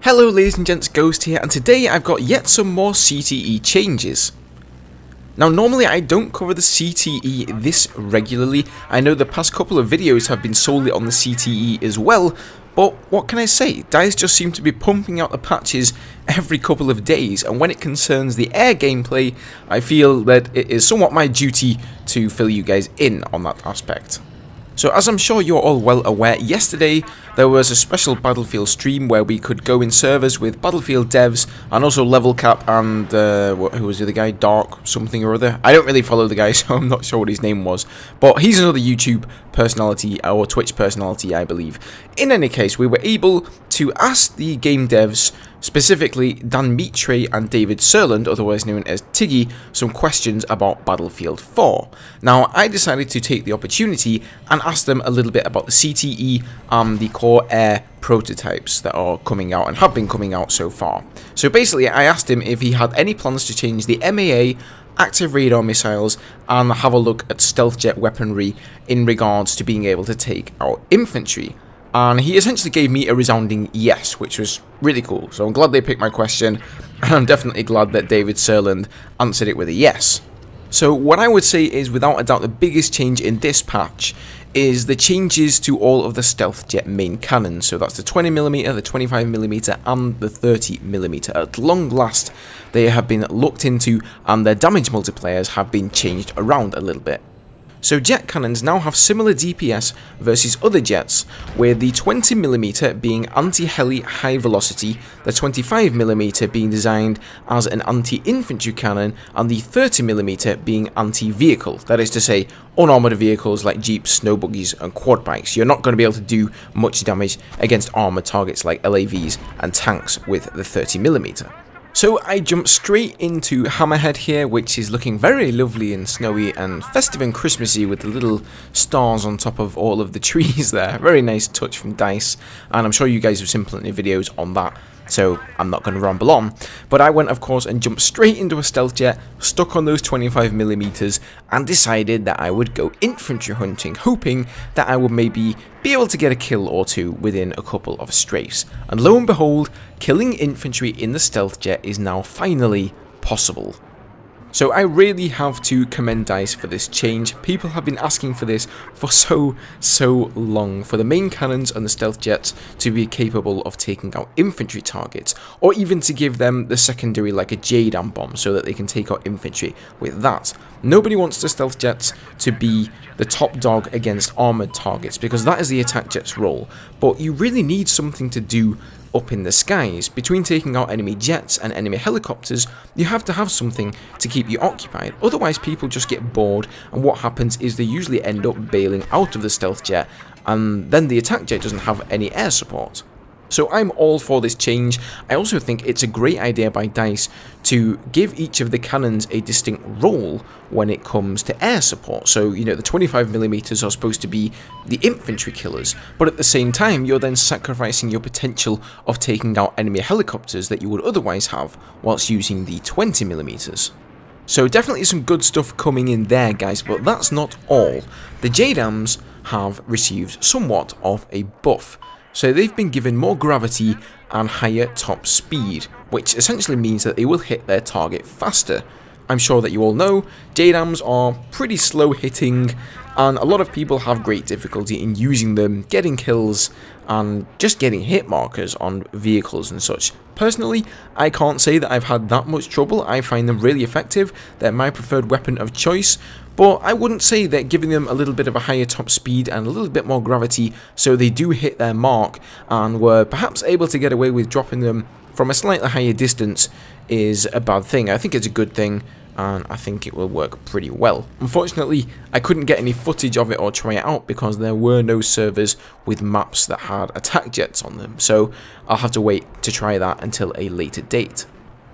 Hello ladies and gents, Ghost here, and today I've got yet some more CTE changes. Now normally I don't cover the CTE this regularly. I know the past couple of videos have been solely on the CTE as well, but what can I say, DICE just seem to be pumping out the patches every couple of days, and when it concerns the air gameplay, I feel that it is somewhat my duty to fill you guys in on that aspect. So as I'm sure you're all well aware, yesterday there was a special Battlefield stream where we could go in servers with Battlefield devs and also Level Cap and, who was the other guy, Dark something or other. I don't really follow the guy, so I'm not sure what his name was, but he's another YouTube personality, or Twitch personality, I believe. In any case, we were able to ask the game devs, specifically Dan Mitre and David Serland, otherwise known as Tiggy, some questions about Battlefield 4. Now, I decided to take the opportunity and ask them a little bit about the CTE and the core air prototypes that are coming out and have been coming out so far. So basically, I asked him if he had any plans to change the MAA, active radar missiles, and have a look at stealth jet weaponry in regards to being able to take out infantry. And he essentially gave me a resounding yes, which was really cool. So I'm glad they picked my question, and I'm definitely glad that David Serland answered it with a yes. So what I would say is, without a doubt, the biggest change in this patch is the changes to all of the stealth jet main cannons. So that's the 20mm, the 25mm, and the 30mm. At long last, they have been looked into, and their damage multipliers have been changed around a little bit. So jet cannons now have similar DPS versus other jets, with the 20mm being anti-heli high velocity, the 25mm being designed as an anti-infantry cannon, and the 30mm being anti-vehicle, that is to say, unarmoured vehicles like jeeps, snow buggies and quad bikes. You're not going to be able to do much damage against armoured targets like LAVs and tanks with the 30mm. So I jumped straight into Hammerhead here, which is looking very lovely and snowy and festive and Christmassy with the little stars on top of all of the trees there. Very nice touch from DICE, and I'm sure you guys have seen plenty of videos on that, so I'm not going to ramble on. But I went, of course, and jumped straight into a stealth jet, stuck on those 25mm, and decided that I would go infantry hunting, hoping that I would maybe be able to get a kill or two within a couple of strafes. And lo and behold, killing infantry in the stealth jet is now finally possible. So I really have to commend DICE for this change. People have been asking for this for so long, for the main cannons and the stealth jets to be capable of taking out infantry targets, or even to give them the secondary like a JDAM bomb so that they can take out infantry with that. Nobody wants the stealth jets to be the top dog against armoured targets, because that is the attack jet's role, but you really need something to do up in the skies. Between taking out enemy jets and enemy helicopters, you have to have something to keep you occupied, otherwise people just get bored, and what happens is they usually end up bailing out of the stealth jet, and then the attack jet doesn't have any air support. So I'm all for this change. I also think it's a great idea by DICE to give each of the cannons a distinct role when it comes to air support. So, you know, the 25mm are supposed to be the infantry killers, but at the same time you're then sacrificing your potential of taking out enemy helicopters that you would otherwise have whilst using the 20mm. So definitely some good stuff coming in there, guys, but that's not all. The JDAMs have received somewhat of a buff. So they've been given more gravity and higher top speed, which essentially means that they will hit their target faster. I'm sure that you all know, JDAMs are pretty slow hitting, and a lot of people have great difficulty in using them, getting kills, and just getting hit markers on vehicles and such. Personally, I can't say that I've had that much trouble. I find them really effective. They're my preferred weapon of choice, but I wouldn't say that giving them a little bit of a higher top speed and a little bit more gravity so they do hit their mark and were perhaps able to get away with dropping them from a slightly higher distance is a bad thing. I think it's a good thing, and I think it will work pretty well. Unfortunately, I couldn't get any footage of it or try it out because there were no servers with maps that had attack jets on them, so I'll have to wait to try that until a later date.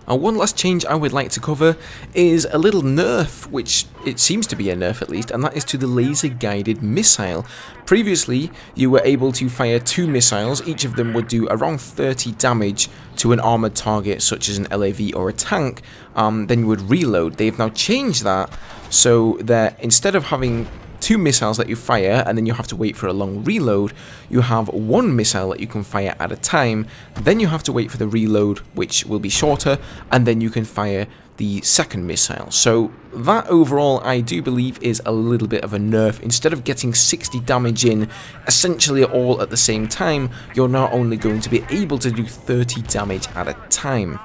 And one last change I would like to cover is a little nerf, which it seems to be a nerf at least, and that is to the laser guided missile. Previously, you were able to fire 2 missiles, each of them would do around 30 damage to an armoured target such as an LAV or a tank, then you would reload. They've now changed that so that instead of having 2 missiles that you fire, and then you have to wait for a long reload. You have 1 missile that you can fire at a time, then you have to wait for the reload, which will be shorter, and then you can fire the second missile. So that overall I do believe is a little bit of a nerf. Instead of getting 60 damage in essentially all at the same time, you're now only going to be able to do 30 damage at a time.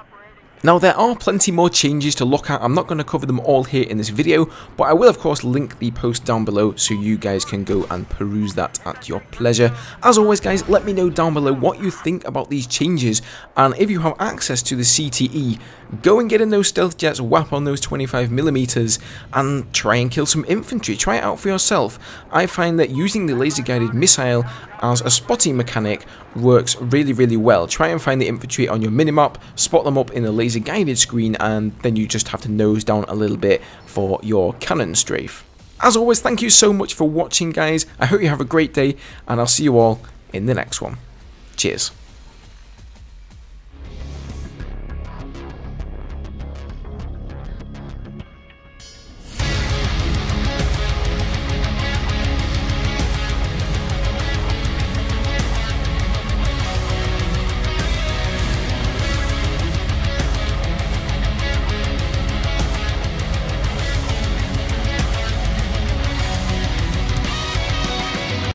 Now there are plenty more changes to look at. I'm not going to cover them all here in this video, but I will of course link the post down below so you guys can go and peruse that at your pleasure. As always guys, let me know down below what you think about these changes, and if you have access to the CTE, go and get in those stealth jets, whap on those 25mm and try and kill some infantry. Try it out for yourself. I find that using the laser guided missile as a spotting mechanic works really well. Try and find the infantry on your minimap, spot them up in a laser guided screen, and then you just have to nose down a little bit for your cannon strafe. As always, thank you so much for watching guys. I hope you have a great day, and I'll see you all in the next one. Cheers.